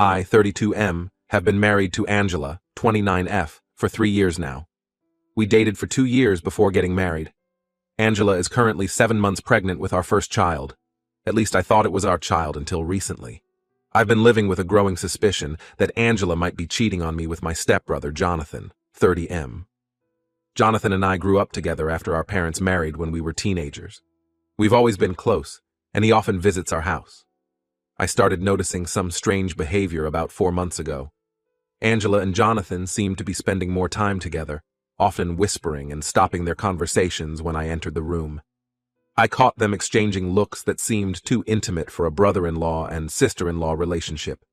I, 32M, have been married to Angela, 29F, for 3 years now. We dated for 2 years before getting married. Angela is currently 7 months pregnant with our first child. At least I thought it was our child until recently. I've been living with a growing suspicion that Angela might be cheating on me with my stepbrother, Jonathan, 30M. Jonathan and I grew up together after our parents married when we were teenagers. We've always been close, and he often visits our house. I started noticing some strange behavior about 4 months ago. Angela and Jonathan seemed to be spending more time together, often whispering and stopping their conversations when I entered the room. I caught them exchanging looks that seemed too intimate for a brother-in-law and sister-in-law relationship.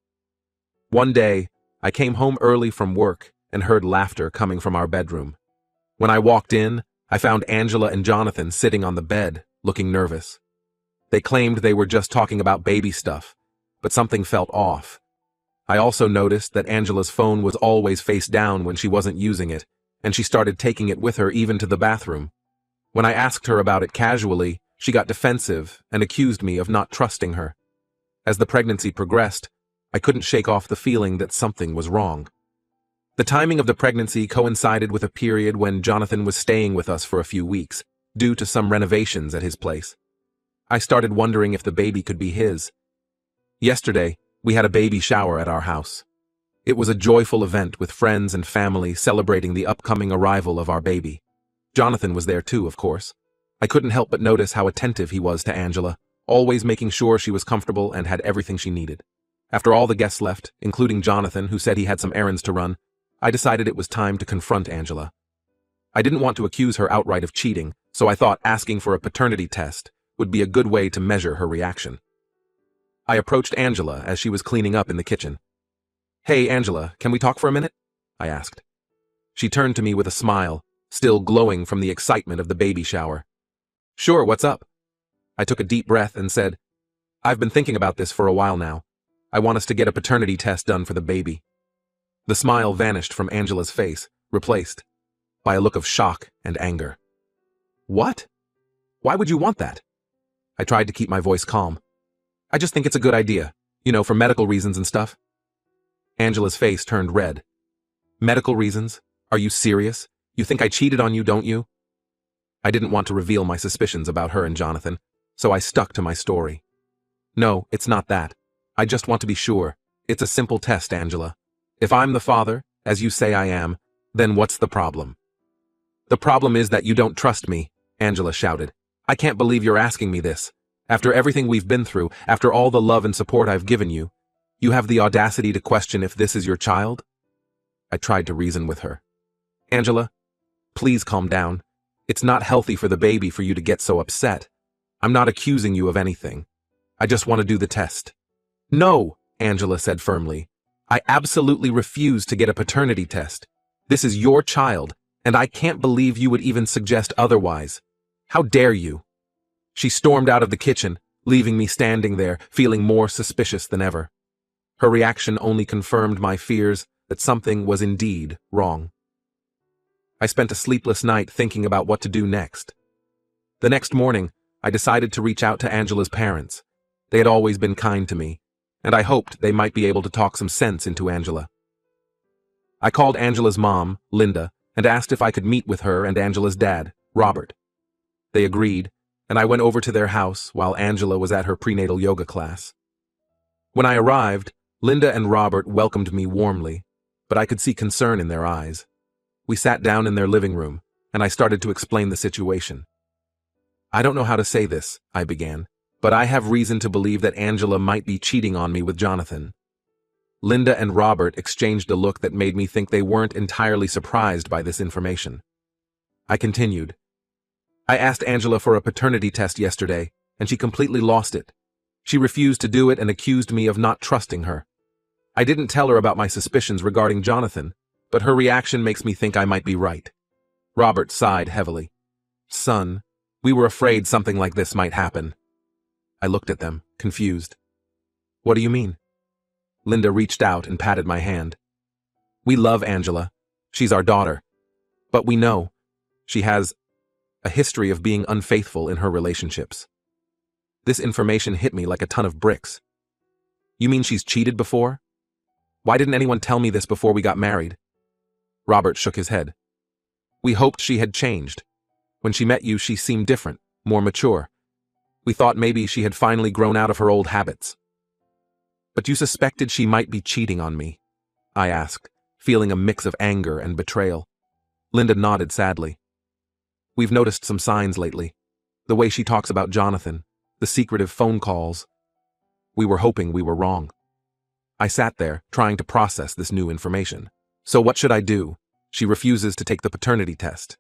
One day, I came home early from work and heard laughter coming from our bedroom. When I walked in, I found Angela and Jonathan sitting on the bed, looking nervous. They claimed they were just talking about baby stuff, but something felt off. I also noticed that Angela's phone was always face down when she wasn't using it, and she started taking it with her even to the bathroom. When I asked her about it casually, she got defensive and accused me of not trusting her. As the pregnancy progressed, I couldn't shake off the feeling that something was wrong. The timing of the pregnancy coincided with a period when Jonathan was staying with us for a few weeks, due to some renovations at his place. I started wondering if the baby could be his. Yesterday, we had a baby shower at our house. It was a joyful event with friends and family celebrating the upcoming arrival of our baby. Jonathan was there too, of course. I couldn't help but notice how attentive he was to Angela, always making sure she was comfortable and had everything she needed. After all the guests left, including Jonathan, who said he had some errands to run, I decided it was time to confront Angela. I didn't want to accuse her outright of cheating, so I thought asking for a paternity test would be a good way to measure her reaction. I approached Angela as she was cleaning up in the kitchen. "Hey, Angela, can we talk for a minute?" I asked. She turned to me with a smile, still glowing from the excitement of the baby shower. "Sure, what's up?" I took a deep breath and said, "I've been thinking about this for a while now. I want us to get a paternity test done for the baby." The smile vanished from Angela's face, replaced by a look of shock and anger. "What? Why would you want that?" I tried to keep my voice calm. "I just think it's a good idea, for medical reasons and stuff." Angela's face turned red. "Medical reasons? Are you serious? You think I cheated on you, don't you?" I didn't want to reveal my suspicions about her and Jonathan, so I stuck to my story. "No, it's not that. I just want to be sure. It's a simple test, Angela. If I'm the father, as you say I am, then what's the problem?" "The problem is that you don't trust me," Angela shouted. "I can't believe you're asking me this. After everything we've been through, after all the love and support I've given you, you have the audacity to question if this is your child?" I tried to reason with her. "Angela, please calm down. It's not healthy for the baby for you to get so upset. I'm not accusing you of anything. I just want to do the test." "No," Angela said firmly. "I absolutely refuse to get a paternity test. This is your child, and I can't believe you would even suggest otherwise. How dare you?" She stormed out of the kitchen, leaving me standing there, feeling more suspicious than ever. Her reaction only confirmed my fears that something was indeed wrong. I spent a sleepless night thinking about what to do next. The next morning, I decided to reach out to Angela's parents. They had always been kind to me, and I hoped they might be able to talk some sense into Angela. I called Angela's mom, Linda, and asked if I could meet with her and Angela's dad, Robert. They agreed, and I went over to their house while Angela was at her prenatal yoga class. When I arrived, Linda and Robert welcomed me warmly, but I could see concern in their eyes. We sat down in their living room, and I started to explain the situation. "I don't know how to say this," I began, "but I have reason to believe that Angela might be cheating on me with Jonathan." Linda and Robert exchanged a look that made me think they weren't entirely surprised by this information. I continued. "I asked Angela for a paternity test yesterday, and she completely lost it. She refused to do it and accused me of not trusting her. I didn't tell her about my suspicions regarding Jonathan, but her reaction makes me think I might be right." Robert sighed heavily. "Son, we were afraid something like this might happen." I looked at them, confused. "What do you mean?" Linda reached out and patted my hand. "We love Angela. She's our daughter. But we know she has a history of being unfaithful in her relationships." This information hit me like a ton of bricks. "You mean she's cheated before?" Why didn't anyone tell me this before we got married? Robert shook his head. We hoped she had changed. When she met you, she seemed different, more mature. We thought maybe she had finally grown out of her old habits. But you suspected she might be cheating on me? I asked, feeling a mix of anger and betrayal. Linda nodded sadly. We've noticed some signs lately. The way she talks about Jonathan, the secretive phone calls. We were hoping we were wrong. I sat there, trying to process this new information. So what should I do? She refuses to take the paternity test.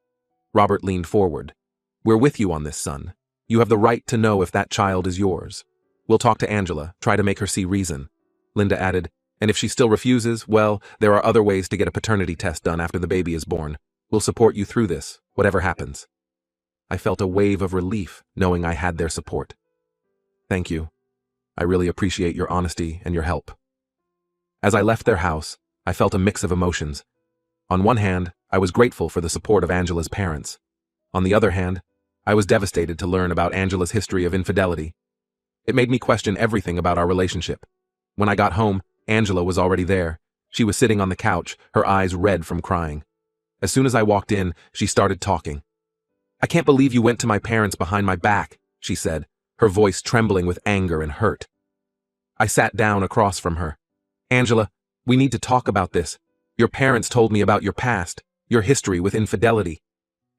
Robert leaned forward. We're with you on this, son. You have the right to know if that child is yours. We'll talk to Angela, try to make her see reason. Linda added, and if she still refuses, well, there are other ways to get a paternity test done after the baby is born. We'll support you through this, whatever happens. I felt a wave of relief, knowing I had their support. Thank you. I really appreciate your honesty and your help. As I left their house, I felt a mix of emotions. On one hand, I was grateful for the support of Angela's parents. On the other hand, I was devastated to learn about Angela's history of infidelity. It made me question everything about our relationship. When I got home, Angela was already there. She was sitting on the couch, her eyes red from crying. As soon as I walked in, she started talking. I can't believe you went to my parents behind my back, she said, her voice trembling with anger and hurt. I sat down across from her. Angela, we need to talk about this. Your parents told me about your past, your history with infidelity.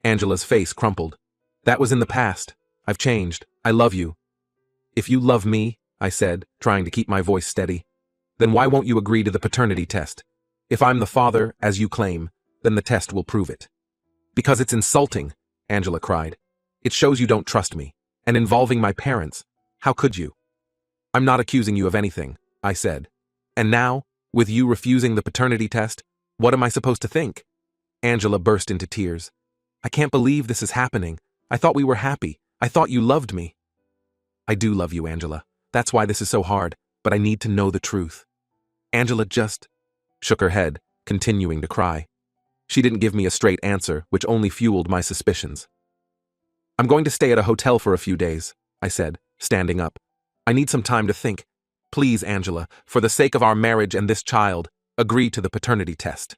Angela's face crumpled. That was in the past. I've changed. I love you. If you love me, I said, trying to keep my voice steady, then why won't you agree to the paternity test? If I'm the father, as you claim, then the test will prove it. Because it's insulting, Angela cried. It shows you don't trust me. And involving my parents. How could you? I'm not accusing you of anything, I said. And now, with you refusing the paternity test, what am I supposed to think? Angela burst into tears. I can't believe this is happening. I thought we were happy. I thought you loved me. I do love you, Angela. That's why this is so hard, but I need to know the truth. Angela just shook her head, continuing to cry. She didn't give me a straight answer, which only fueled my suspicions. I'm going to stay at a hotel for a few days, I said, standing up. I need some time to think. Please, Angela, for the sake of our marriage and this child, agree to the paternity test.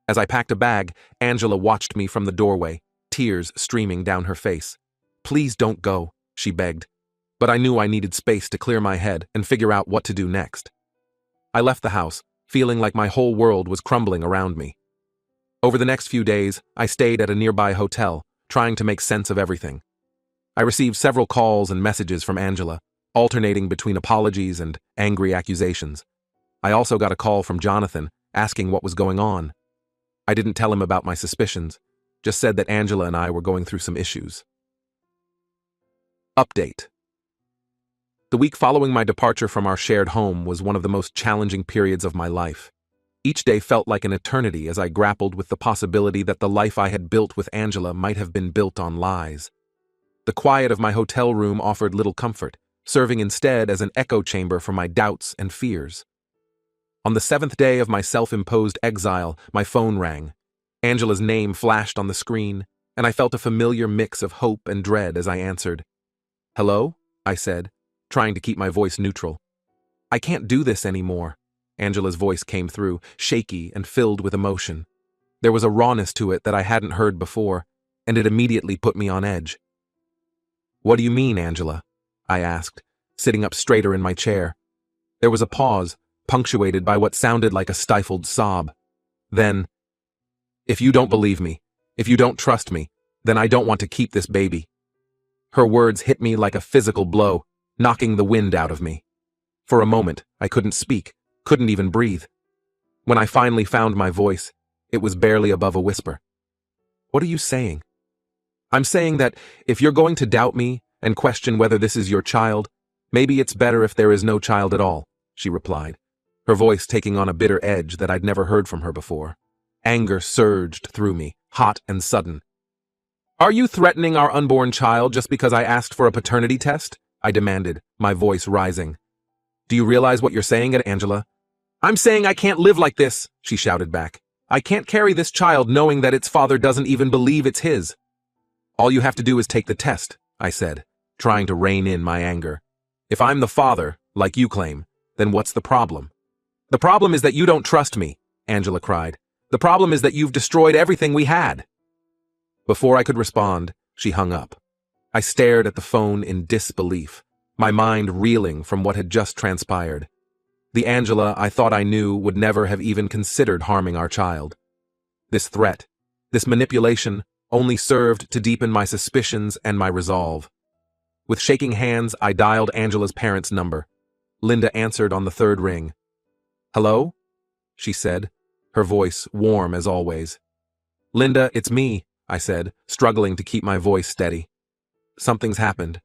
As I packed a bag, Angela watched me from the doorway, tears streaming down her face. Please don't go, she begged. But I knew I needed space to clear my head and figure out what to do next. I left the house, feeling like my whole world was crumbling around me. Over the next few days, I stayed at a nearby hotel, trying to make sense of everything. I received several calls and messages from Angela, alternating between apologies and angry accusations. I also got a call from Jonathan, asking what was going on. I didn't tell him about my suspicions, just said that Angela and I were going through some issues. Update. The week following my departure from our shared home was one of the most challenging periods of my life. Each day felt like an eternity as I grappled with the possibility that the life I had built with Angela might have been built on lies. The quiet of my hotel room offered little comfort, serving instead as an echo chamber for my doubts and fears. On the 7th day of my self-imposed exile, my phone rang. Angela's name flashed on the screen, and I felt a familiar mix of hope and dread as I answered. Hello? I said, trying to keep my voice neutral. I can't do this anymore. Angela's voice came through, shaky and filled with emotion. There was a rawness to it that I hadn't heard before, and it immediately put me on edge. What do you mean, Angela? I asked, sitting up straighter in my chair. There was a pause, punctuated by what sounded like a stifled sob. Then, if you don't believe me, if you don't trust me, then I don't want to keep this baby. Her words hit me like a physical blow, knocking the wind out of me. For a moment, I couldn't speak, couldn't even breathe. When I finally found my voice, it was barely above a whisper. What are you saying? I'm saying that if you're going to doubt me and question whether this is your child, maybe it's better if there is no child at all, she replied, her voice taking on a bitter edge that I'd never heard from her before. Anger surged through me, hot and sudden. Are you threatening our unborn child just because I asked for a paternity test? I demanded, my voice rising. Do you realize what you're saying, Angela? I'm saying I can't live like this, she shouted back. I can't carry this child knowing that its father doesn't even believe it's his. All you have to do is take the test, I said, trying to rein in my anger. If I'm the father, like you claim, then what's the problem? "The problem is that you don't trust me," Angela cried. "The problem is that you've destroyed everything we had." Before I could respond, she hung up. I stared at the phone in disbelief, my mind reeling from what had just transpired. The Angela I thought I knew would never have even considered harming our child. This threat, this manipulation, only served to deepen my suspicions and my resolve. With shaking hands, I dialed Angela's parents' number. Linda answered on the third ring. "Hello?" she said, her voice warm as always. "Linda, it's me," I said, struggling to keep my voice steady. "Something's happened.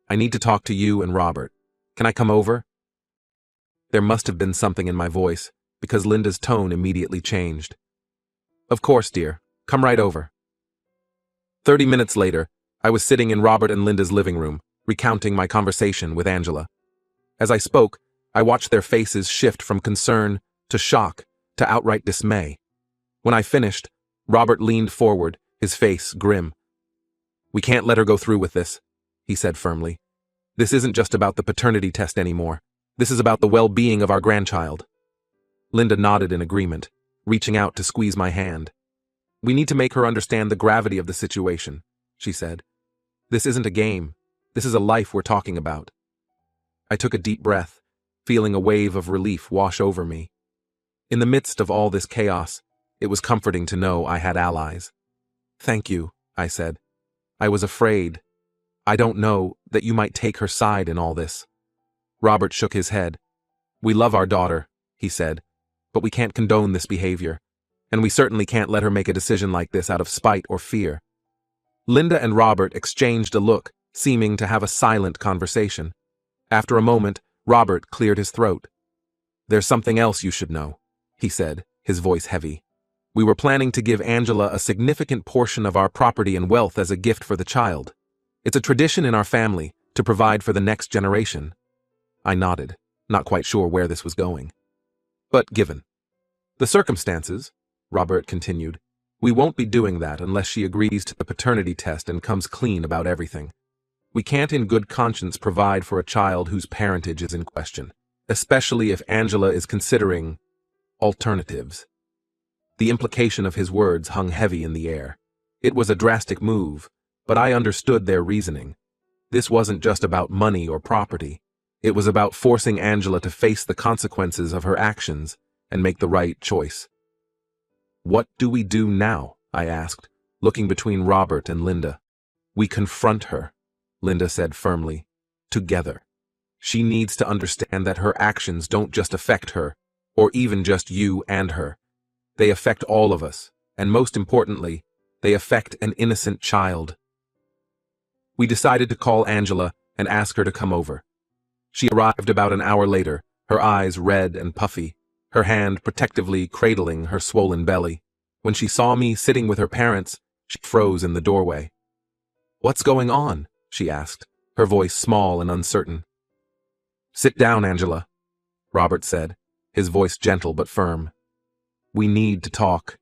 I need to talk to you and Robert. Can I come over?" There must have been something in my voice, because Linda's tone immediately changed. "Of course, dear. Come right over." 30 minutes later, I was sitting in Robert and Linda's living room, recounting my conversation with Angela. As I spoke, I watched their faces shift from concern to shock to outright dismay. When I finished, Robert leaned forward, his face grim. "We can't let her go through with this," he said firmly. "This isn't just about the paternity test anymore. This is about the well-being of our grandchild." Linda nodded in agreement, reaching out to squeeze my hand. "We need to make her understand the gravity of the situation," she said. "This isn't a game. This is a life we're talking about." I took a deep breath, feeling a wave of relief wash over me. In the midst of all this chaos, it was comforting to know I had allies. "Thank you," I said. "I was afraid. I don't know that you might take her side in all this." Robert shook his head. "We love our daughter," he said, "but we can't condone this behavior, and we certainly can't let her make a decision like this out of spite or fear." Linda and Robert exchanged a look, seeming to have a silent conversation. After a moment, Robert cleared his throat. "There's something else you should know," he said, his voice heavy. "We were planning to give Angela a significant portion of our property and wealth as a gift for the child. It's a tradition in our family to provide for the next generation." I nodded, not quite sure where this was going. "But given the circumstances," Robert continued, "we won't be doing that unless she agrees to the paternity test and comes clean about everything. We can't in good conscience provide for a child whose parentage is in question, especially if Angela is considering alternatives." The implication of his words hung heavy in the air. It was a drastic move, but I understood their reasoning. This wasn't just about money or property. It was about forcing Angela to face the consequences of her actions and make the right choice. "What do we do now?" I asked, looking between Robert and Linda. "We confront her," Linda said firmly. "Together. She needs to understand that her actions don't just affect her, or even just you and her. They affect all of us, and most importantly, they affect an innocent child." We decided to call Angela and ask her to come over. She arrived about an hour later, her eyes red and puffy, her hand protectively cradling her swollen belly. When she saw me sitting with her parents, she froze in the doorway. "What's going on?" she asked, her voice small and uncertain. "Sit down, Angela," Robert said, his voice gentle but firm. "We need to talk."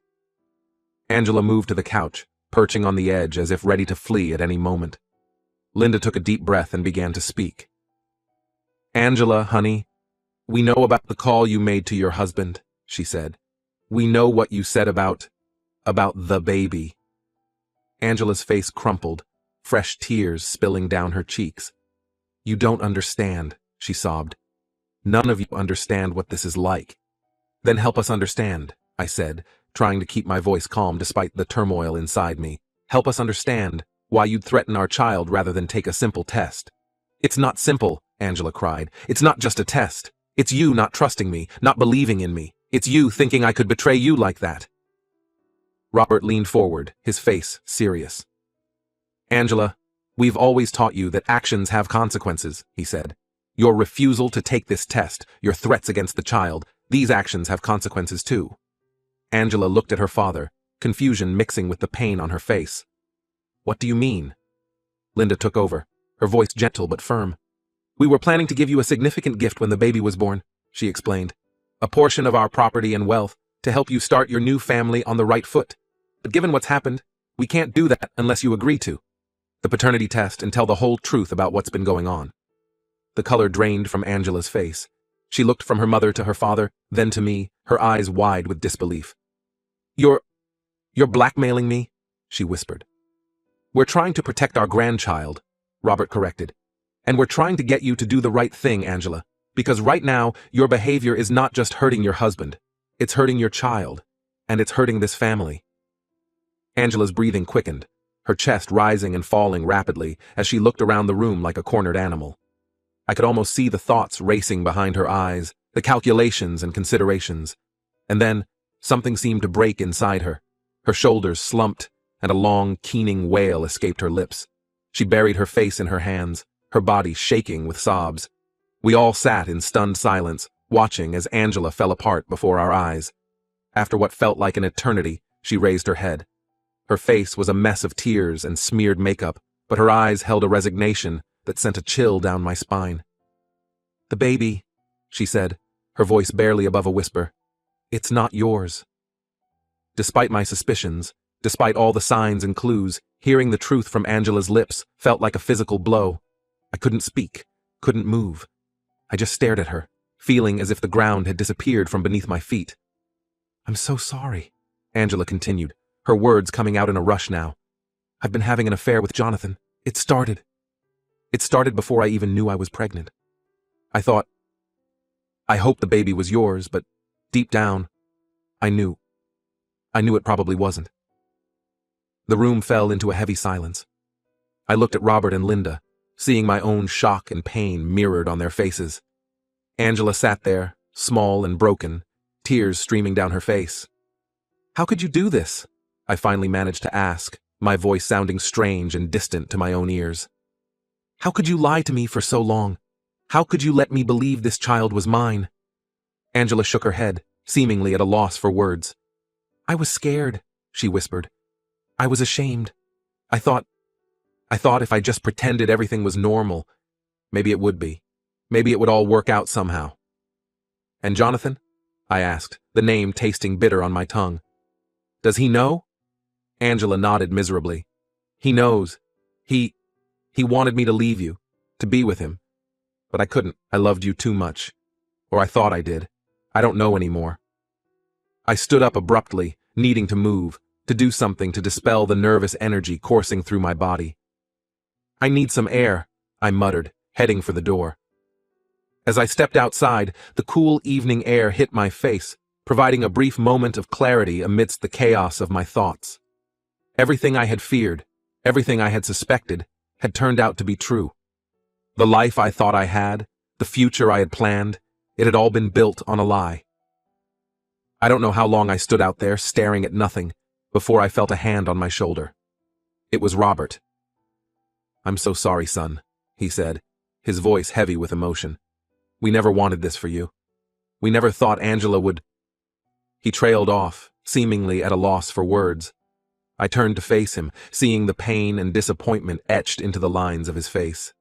Angela moved to the couch, perching on the edge as if ready to flee at any moment. Linda took a deep breath and began to speak. "Angela, honey, we know about the call you made to your husband," she said. "We know what you said about the baby." Angela's face crumpled, fresh tears spilling down her cheeks. "You don't understand," she sobbed. "None of you understand what this is like." "Then help us understand," I said, trying to keep my voice calm despite the turmoil inside me. "Help us understand why you'd threaten our child rather than take a simple test." "It's not simple," Angela cried. "It's not just a test. It's you not trusting me, not believing in me. It's you thinking I could betray you like that." Robert leaned forward, his face serious. "Angela, we've always taught you that actions have consequences," he said. "Your refusal to take this test, your threats against the child, these actions have consequences too." Angela looked at her father, confusion mixing with the pain on her face. "What do you mean?" Linda took over, her voice gentle but firm. "We were planning to give you a significant gift when the baby was born," she explained. "A portion of our property and wealth to help you start your new family on the right foot. But given what's happened, we can't do that unless you agree to the paternity test and tell the whole truth about what's been going on." The color drained from Angela's face. She looked from her mother to her father, then to me, her eyes wide with disbelief. You're blackmailing me?" she whispered. "We're trying to protect our grandchild," Robert corrected. "And we're trying to get you to do the right thing, Angela, because right now, your behavior is not just hurting your husband. It's hurting your child, and it's hurting this family." Angela's breathing quickened, her chest rising and falling rapidly as she looked around the room like a cornered animal. I could almost see the thoughts racing behind her eyes, the calculations and considerations. And then, something seemed to break inside her. Her shoulders slumped, and a long, keening wail escaped her lips. She buried her face in her hands, her body shaking with sobs. We all sat in stunned silence, watching as Angela fell apart before our eyes. After what felt like an eternity, she raised her head. Her face was a mess of tears and smeared makeup, but her eyes held a resignation that sent a chill down my spine. "The baby," she said, her voice barely above a whisper, "it's not yours." Despite my suspicions, despite all the signs and clues, hearing the truth from Angela's lips felt like a physical blow. I couldn't speak, couldn't move. I just stared at her, feeling as if the ground had disappeared from beneath my feet. "I'm so sorry," Angela continued, her words coming out in a rush now. "I've been having an affair with Jonathan. It started before I even knew I was pregnant. I hoped the baby was yours, but deep down, I knew it probably wasn't." The room fell into a heavy silence. I looked at Robert and Linda, seeing my own shock and pain mirrored on their faces. Angela sat there, small and broken, tears streaming down her face. "How could you do this?" I finally managed to ask, my voice sounding strange and distant to my own ears. "How could you lie to me for so long? How could you let me believe this child was mine?" Angela shook her head, seemingly at a loss for words. "I was scared," she whispered. "I was ashamed. I thought if I just pretended everything was normal, maybe it would be. Maybe it would all work out somehow." "And Jonathan?" I asked, the name tasting bitter on my tongue. "Does he know?" Angela nodded miserably. "He knows. He wanted me to leave you, to be with him. But I couldn't. I loved you too much. Or I thought I did. I don't know anymore." I stood up abruptly, needing to move, to do something to dispel the nervous energy coursing through my body. "I need some air," I muttered, heading for the door. As I stepped outside, the cool evening air hit my face, providing a brief moment of clarity amidst the chaos of my thoughts. Everything I had feared, everything I had suspected, had turned out to be true. The life I thought I had, the future I had planned, it had all been built on a lie. I don't know how long I stood out there, staring at nothing, before I felt a hand on my shoulder. It was Robert. "I'm so sorry, son," he said, his voice heavy with emotion. "We never wanted this for you. We never thought Angela would—" He trailed off, seemingly at a loss for words. I turned to face him, seeing the pain and disappointment etched into the lines of his face.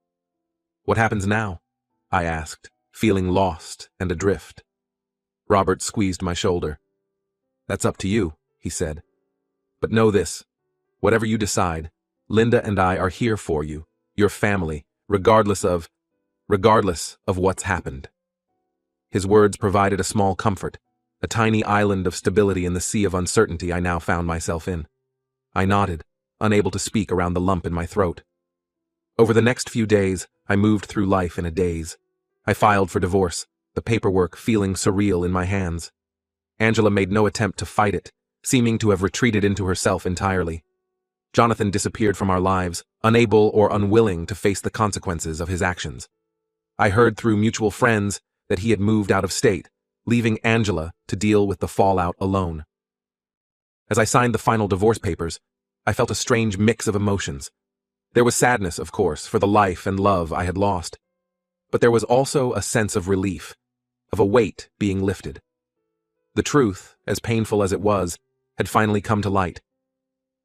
"What happens now?" I asked, feeling lost and adrift. Robert squeezed my shoulder. "That's up to you," he said. "But know this, whatever you decide, Linda and I are here for you, your family, regardless of what's happened." His words provided a small comfort, a tiny island of stability in the sea of uncertainty I now found myself in. I nodded, unable to speak around the lump in my throat. Over the next few days, I moved through life in a daze. I filed for divorce, the paperwork feeling surreal in my hands. Angela made no attempt to fight it, seeming to have retreated into herself entirely. Jonathan disappeared from our lives, unable or unwilling to face the consequences of his actions. I heard through mutual friends that he had moved out of state, leaving Angela to deal with the fallout alone. As I signed the final divorce papers, I felt a strange mix of emotions. There was sadness, of course, for the life and love I had lost. But there was also a sense of relief, of a weight being lifted. The truth, as painful as it was, had finally come to light.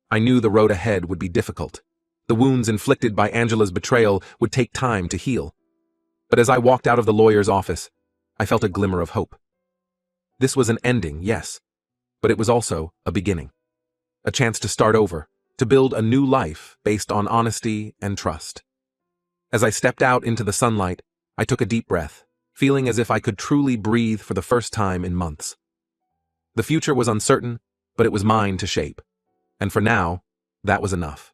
I knew the road ahead would be difficult. The wounds inflicted by Angela's betrayal would take time to heal. But as I walked out of the lawyer's office, I felt a glimmer of hope. This was an ending, yes, but it was also a beginning. A chance to start over, to build a new life based on honesty and trust. As I stepped out into the sunlight, I took a deep breath, feeling as if I could truly breathe for the first time in months. The future was uncertain, but it was mine to shape. And for now, that was enough.